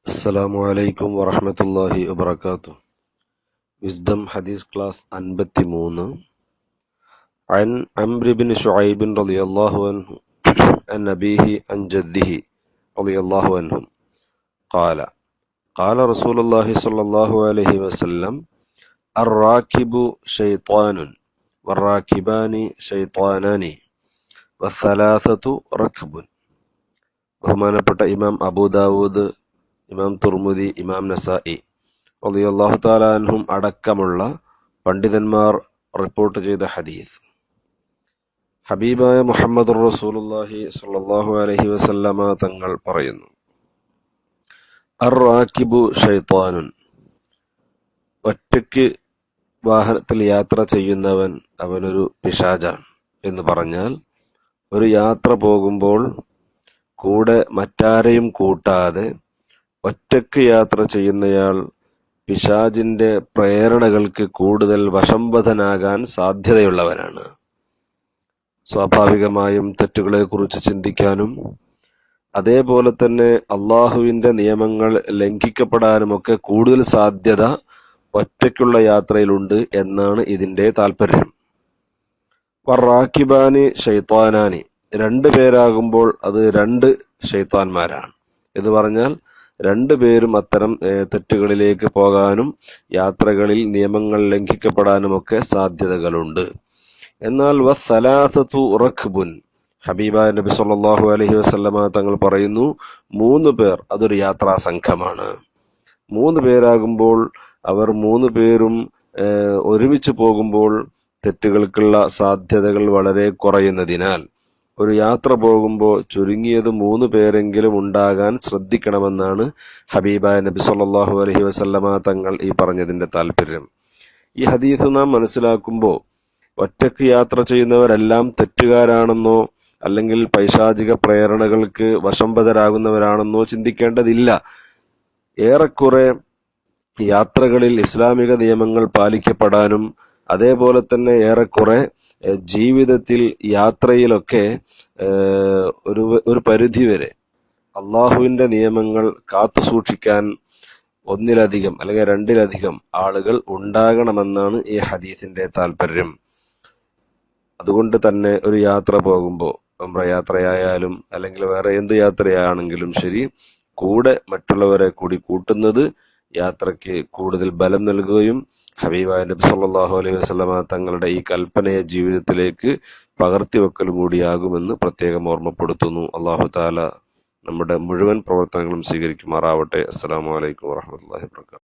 അസ്സലാമു അലൈക്കും വറഹ്മത്തുള്ളാഹി വബറകാതുഹു. വിസ്ഡം ഹദീസ് ക്ലാസ് 53. അൻ അംർ ഇബ്നു ശുഐബ് റളിയല്ലാഹു അൻഹു അൻ അബീഹി അൻ ജദ്ദിഹി റളിയല്ലാഹു അൻഹു ഖാല ഖാല റസൂലുള്ളാഹി സ്വല്ലല്ലാഹു അലൈഹി വസല്ലം അർ-റാകിബു ശൈത്വാനുൻ വർ-റാകിബാനി ശൈത്വാനാനി വസ്സലാസതു റക്ബുൻ. ബഹുമാനപ്പെട്ട ഇമാം അബൂ ദാവൂദ്, ഇമാം തുർമുദി, ഇമാം നസായി റളിയല്ലാഹു തആല അൻഹും അടക്കമുള്ള പണ്ഡിതന്മാർ റിപ്പോർട്ട് ചെയ്ത ഹദീസ്. ഹബീബായ മുഹമ്മദുർ റസൂലുള്ളാഹി സ്വല്ലല്ലാഹു അലൈഹി വസല്ലമ തങ്ങൾ പറയുന്നു, അർ-റാകിബു ശൈത്വാനുൻ, ഒറ്റയ്ക്ക് വാഹനത്തിൽ യാത്ര ചെയ്യുന്നവൻ അവനൊരു പിശാചാണ് എന്ന് പറഞ്ഞാൽ, ഒരു യാത്ര പോകുമ്പോൾ കൂടെ മറ്റാരെയും കൂട്ടാതെ ഒറ്റയ്ക്ക് യാത്ര ചെയ്യുന്നയാൾ പിശാചിന്റെ പ്രേരണകൾക്ക് കൂടുതൽ വശംവദനാകാൻ സാധ്യതയുള്ളവനാണ്. സ്വാഭാവികമായും തെറ്റുകളെക്കുറിച്ച് ചിന്തിക്കാനും അതേപോലെ തന്നെ അള്ളാഹുവിന്റെ നിയമങ്ങൾ ലംഘിക്കപ്പെടാനുമൊക്കെ കൂടുതൽ സാധ്യത ഒറ്റയ്ക്കുള്ള യാത്രയിലുണ്ട് എന്നാണ് ഇതിന്റെ താല്പര്യം. വർ-റാകിബാനി ശൈത്വാനാനി, രണ്ടുപേരാകുമ്പോൾ അത് രണ്ട് ശൈത്താന്മാരാണ് എന്ന് പറഞ്ഞാൽ, രണ്ടുപേരും അത്തരം തെറ്റുകളിലേക്ക് പോകാനും യാത്രകളിൽ നിയമങ്ങൾ ലംഘിക്കപ്പെടാനുമൊക്കെ സാധ്യതകളുണ്ട്. എന്നാൽ വസ്സലാസതു റക്ബുൻ, ഹബീബായ നബി സല്ലല്ലാഹു അലൈഹി വസല്ലമ തങ്ങൾ പറയുന്നു, 3 പേർ അതൊരു യാത്രാ സംഘമാണ്. 3 പേരാകുമ്പോൾ അവർ 3 പേരും ഒരുമിച്ച് പോകുമ്പോൾ തെറ്റുകൾക്കുള്ള സാധ്യതകൾ വളരെ കുറയുന്നതിനാൽ ഒരു യാത്ര പോകുമ്പോൾ ചുരുങ്ങിയത് 3 പേരെങ്കിലും ഉണ്ടാകാൻ ശ്രദ്ധിക്കണമെന്നാണ് ഹബീബായ നബി സല്ലല്ലാഹു അലൈഹി വസല്ലമ തങ്ങൾ ഈ പറഞ്ഞതിന്റെ താല്പര്യം. ഈ ഹദീസ് നാം മനസ്സിലാക്കുമ്പോൾ ഒറ്റയ്ക്ക് യാത്ര ചെയ്യുന്നവരെല്ലാം തെറ്റുകാരാണെന്നോ അല്ലെങ്കിൽ പൈശാചിക പ്രേരണകൾക്ക് വശംവദരാകുന്നവരാണെന്നോ ചിന്തിക്കേണ്ടതില്ല. ഏറെക്കുറെ യാത്രകളിൽ ഇസ്ലാമിക നിയമങ്ങൾ പാലിക്കപ്പെടാനും അതേപോലെ തന്നെ ഏറെക്കുറെ ജീവിതത്തിൽ യാത്രയിലൊക്കെ ഒരു പരിധിവരെ അള്ളാഹുവിന്റെ നിയമങ്ങൾ കാത്തു സൂക്ഷിക്കാൻ ഒന്നിലധികം അല്ലെങ്കിൽ 2-ലധികം ആളുകൾ ഉണ്ടാകണമെന്നാണ് ഈ ഹദീസിന്റെ താല്പര്യം. അതുകൊണ്ട് തന്നെ ഒരു യാത്ര പോകുമ്പോൾ, ഉംറ യാത്രയായാലും അല്ലെങ്കിൽ വേറെ എന്ത് യാത്രയാണെങ്കിലും ശരി, കൂടെ മറ്റുള്ളവരെ കൂടി കൂട്ടുന്നത് യാത്രയ്ക്ക് കൂടുതൽ ബലം നൽകുകയും ഹബീബായ നബി സല്ലല്ലാഹു അലൈഹി വസല്ലമ തങ്ങളുടെ ഈ കൽപ്പനയെ ജീവിതത്തിലേക്ക് പകർത്തിവെക്കലും കൂടിയാകുമെന്ന് പ്രത്യേകം ഓർമ്മപ്പെടുത്തുന്നു. അല്ലാഹു തആല നമ്മുടെ മുഴുവൻ പ്രവർത്തനങ്ങളും സ്വീകരിക്കുമാറാവട്ടെ. അസ്സലാമു അലൈക്കും വറഹ്മത്തുള്ളാഹി വബറകാതുഹു.